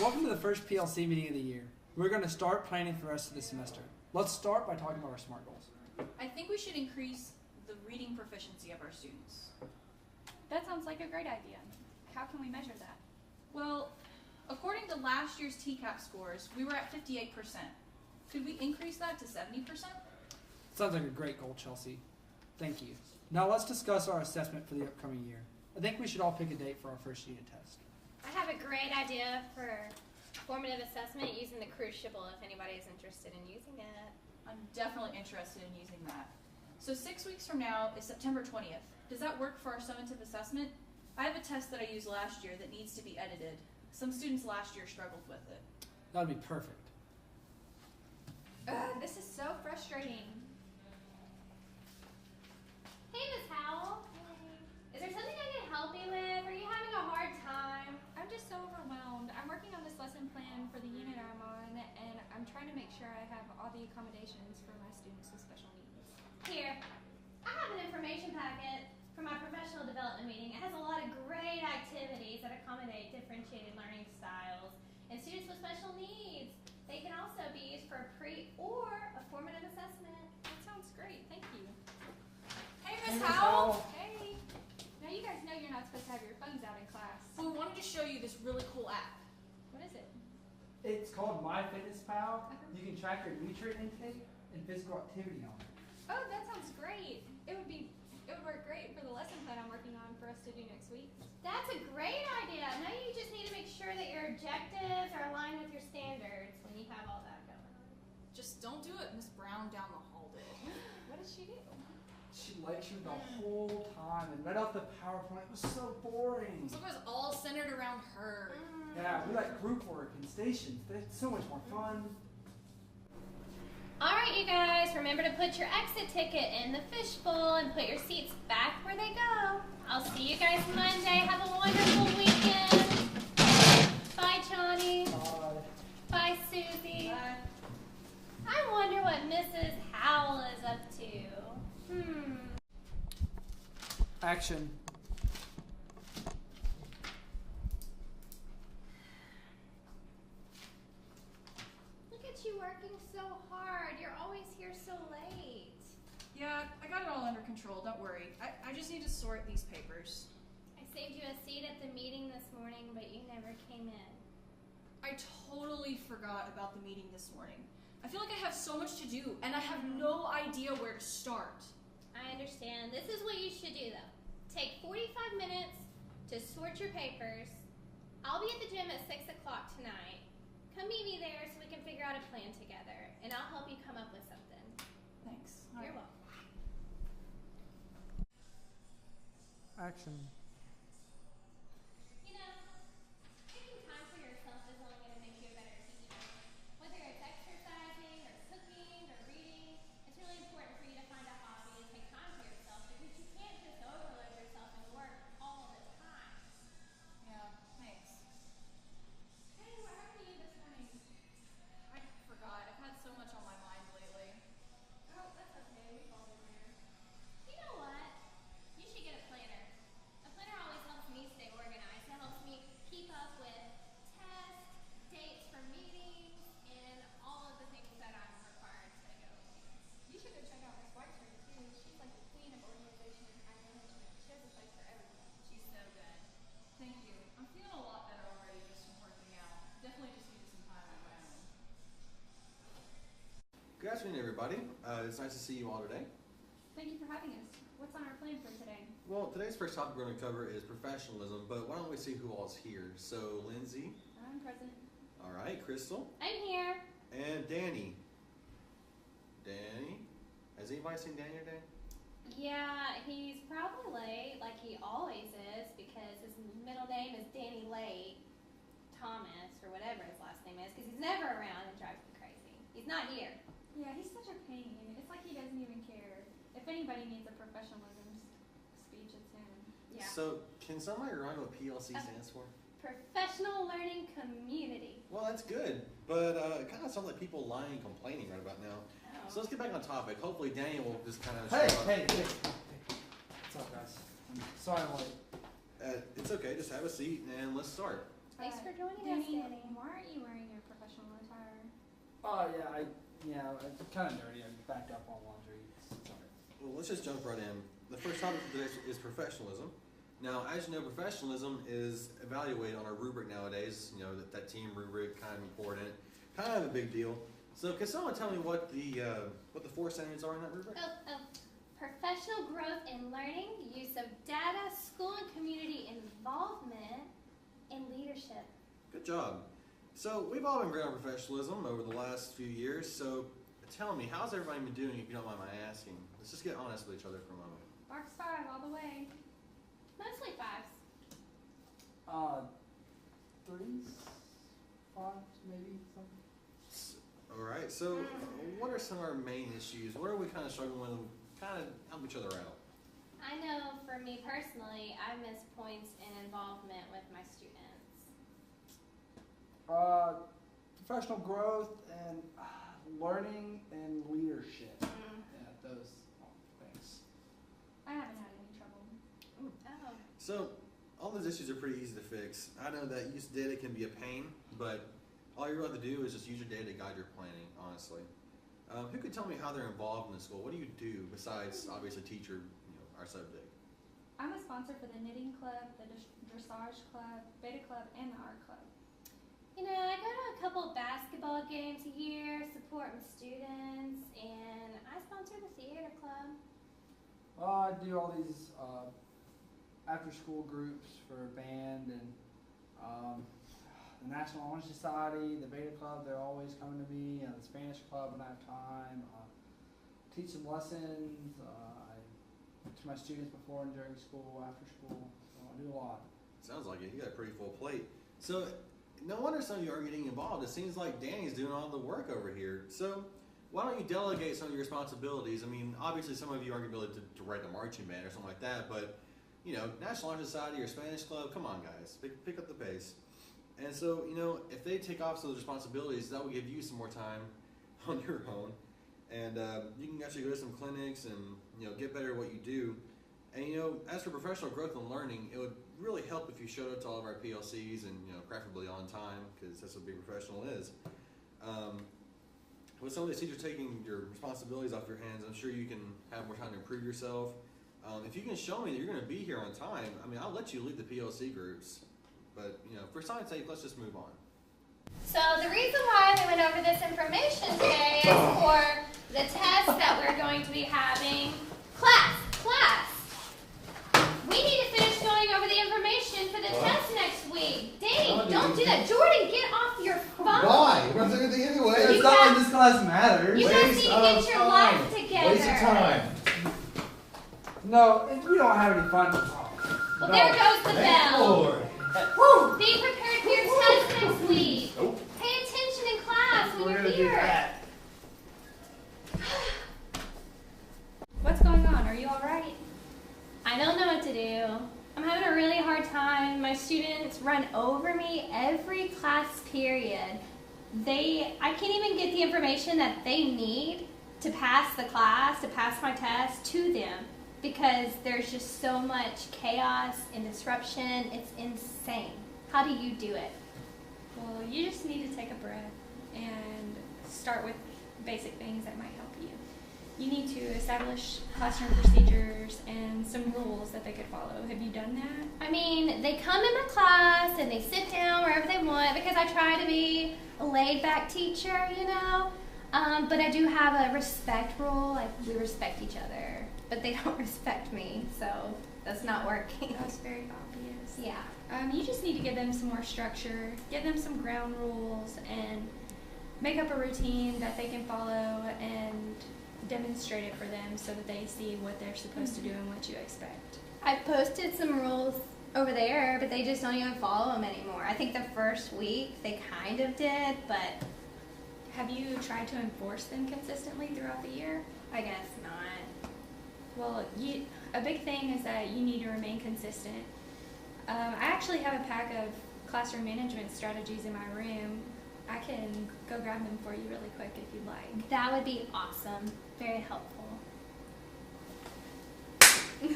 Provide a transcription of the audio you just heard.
Welcome to the first PLC meeting of the year. We're going to start planning for the rest of the semester. Let's start by talking about our SMART goals. I think we should increase the reading proficiency of our students. That sounds like a great idea. How can we measure that? Well, according to last year's TCAP scores, we were at 58%. Could we increase that to 70%? Sounds like a great goal, Chelsea. Thank you. Now let's discuss our assessment for the upcoming year. I think we should all pick a date for our first unit test. I have a great idea for formative assessment using the Crucible if anybody is interested in using it. I'm definitely interested in using that. So 6 weeks from now is September 20th. Does that work for our summative assessment? I have a test that I used last year that needs to be edited. Some students last year struggled with it. That would be perfect. This is so frustrating. Hey, Miss Howell. Is there something I can help you with? Are you having a hard time? I'm just so overwhelmed. I'm working on this lesson plan for the unit I'm on, and I'm trying to make sure I have all the accommodations for my students with special needs. Here, I have an information packet for my professional development meeting. It has a lot of great activities that accommodate differentiated learning styles and students with special needs. They can also be used for a pre or a formative assessment. That sounds great. Thank you. Hey, Miss Howell! Hey. Now you guys know you're not supposed to have your phones out in class. So we wanted to show you this really cool app. What is it? It's called MyFitnessPal. You can track your nutrient intake and physical activity on it. Oh, that sounds great. It would work great for the lesson plan I'm working on for us to do next week. That's a great idea. Now you just need to make sure that your objectives are aligned with your standards when you have all that going on. Just don't do it, Miss Brown down the hall did. What did she do? She lectured the whole time and read out the PowerPoint. It was so boring. So it was all centered around her. Yeah, we like group work and stations. It's so much more fun. All right, you guys, remember to put your exit ticket in the fishbowl and put your seats back where they go. I'll see you guys Monday. Have a wonderful weekend. Bye, Johnny. Bye. Bye, Susie. Bye. I wonder what Mrs. Howell is up to. Action. Look at you working so hard. You're always here so late. Yeah, I got it all under control, don't worry. I just need to sort these papers. I saved you a seat at the meeting this morning, but you never came in. I totally forgot about the meeting this morning. I feel like I have so much to do, and I have no idea where to start. I understand. This is what you should do, though. Take 45 minutes to sort your papers. I'll be at the gym at 6 o'clock tonight. Come meet me there so we can figure out a plan together, and I'll help you come up with something. Thanks. You're welcome. Action. You know, taking time for yourself is only going to make you a better teacher. Whether it's exercising or cooking or reading, it's really important for you to find a hobby and take time for yourself because you can't just overload yourself in work all the time. Yeah, thanks. Hey, what happened to you this morning? I forgot. I've had so much on my mind lately. Oh, that's okay. We've all been there. You know what? You should get a planner. A planner always helps me stay organized. It helps me keep up with tests, dates for meetings, and all of the things that I'm required to go to. You should go check out Miss White's too. She's like the queen of organization and time management. She has a place for everything. She's so good. Thank you. I'm feeling a lot better already just from working out. Definitely just needed some time on my own. Good afternoon, everybody. It's nice to see you all today. Thank you for having us. What's on our plan for today? Well, today's first topic we're going to cover is professionalism, but why don't we see who all's here? So, Lindsay, I'm present. all right, Crystal, I'm here. and Danny. Danny? Has anybody seen Danny today? Yeah, he's probably late, like he always is, because his middle name is Danny Late Thomas, or whatever his last name is, because he's never around and drives me crazy. He's not here. Yeah, he's such a pain. It's like he doesn't even care. If anybody needs a professionalism speech, it's him. Yeah. So, can somebody remind me what PLC stands for? Professional Learning Community. Well, that's good, but it kind of sounds like people lying and complaining right about now. Oh. So let's get back on topic. Hopefully Danny will just kind of Hey, show up. hey. What's up, guys? I'm sorry I'm late. It's okay, just have a seat and let's start. Thanks for joining us, Danny, Danny. why aren't you wearing your professional attire? Oh it's kind of dirty. I backed up on laundry. Sorry. Well, let's just jump right in. The first topic today is professionalism. Now, as you know, professionalism is evaluated on a rubric nowadays. You know, that team rubric, kind of important, kind of a big deal. So, can someone tell me what the 4 standards are in that rubric? Professional growth and learning, use of data, school and community involvement, and leadership. Good job. So, we've all been great on professionalism over the last few years. So, tell me, how's everybody been doing? If you don't mind my asking, let's just get honest with each other for a moment. Box 5 all the way. Mostly 5s. 3s, 5s, maybe something. All right. So, what are some of our main issues? What are we kind of struggling with? Kind of help each other out. I know for me personally, I miss points in involvement with my students. Professional growth and learning and leadership. Yeah, those things. I haven't had any trouble. Oh. So, all those issues are pretty easy to fix. I know that use of data can be a pain, but all you really have to do is just use your data to guide your planning, honestly. Who could tell me how they're involved in the school? What do you do besides, obviously, teacher, our subject? I'm a sponsor for the knitting club, the dressage club, beta club, and the art club. You know, I go to a couple basketball games a year, support my students, and I sponsor the theater club. I do all these after-school groups for band and the National Honor Society, the Beta Club. They're always coming to me. The Spanish Club when I have time. Teach some lessons. I to my students before and during school, after school. So I do a lot. Sounds like it. You got a pretty full plate. So, no wonder some of you are getting involved. It seems like Danny's doing all the work over here. So, why don't you delegate some of your responsibilities? I mean, obviously some of you aren't going to be able to write a marching band or something like that, but, National Honor Society or Spanish Club, come on, guys. Pick up the pace. And so, if they take off some of those responsibilities, that will give you some more time on your own. And you can actually go to some clinics and, get better at what you do. And, as for professional growth and learning, it would really help if you showed up to all of our PLCs and, preferably on time, because that's what being professional is. With some of these teachers taking your responsibilities off your hands, I'm sure you can have more time to improve yourself. If you can show me that you're going to be here on time, I'll let you lead the PLC groups. But, for science sake, let's just move on. So the reason why we went over this information today is for the test that we're going to be having. Class, we need to finish going over the information for the test next week. Danny, don't do that. Jordan, get off your phone. Why? We're going to do anything anyway. It's not like this class matters. You guys need to get your life together. Waste of time. No, we don't have any fun. Well, there goes the Thank bell. Lord. Woo! Be prepared for your test next week. Nope. Pay attention in class when We're you're gonna do here. that. What's going on? Are you all right? I don't know what to do. I'm having a really hard time. My students run over me every class period. I can't even get the information that they need to pass the class, to pass my test to them, because there's just so much chaos and disruption. It's insane. How do you do it? Well, you just need to take a breath and start with basic things that might help you. You need to establish classroom procedures and some rules that they could follow. Have you done that? I mean, they come in my class and they sit down wherever they want because I try to be a laid-back teacher, but I do have a respect rule. Like, we respect each other, but they don't respect me, so that's not working. That's very obvious. Yeah. You just need to give them some more structure, give them some ground rules, and make up a routine that they can follow and demonstrate it for them so that they see what they're supposed to do and what you expect. I posted some rules over there, but they just don't even follow them anymore. I think the first week they kind of did, but Have you tried to enforce them consistently throughout the year? I guess not. Well, a big thing is that you need to remain consistent. I actually have a pack of classroom management strategies in my room. I can go grab them for you really quick if you'd like. That would be awesome. Very helpful.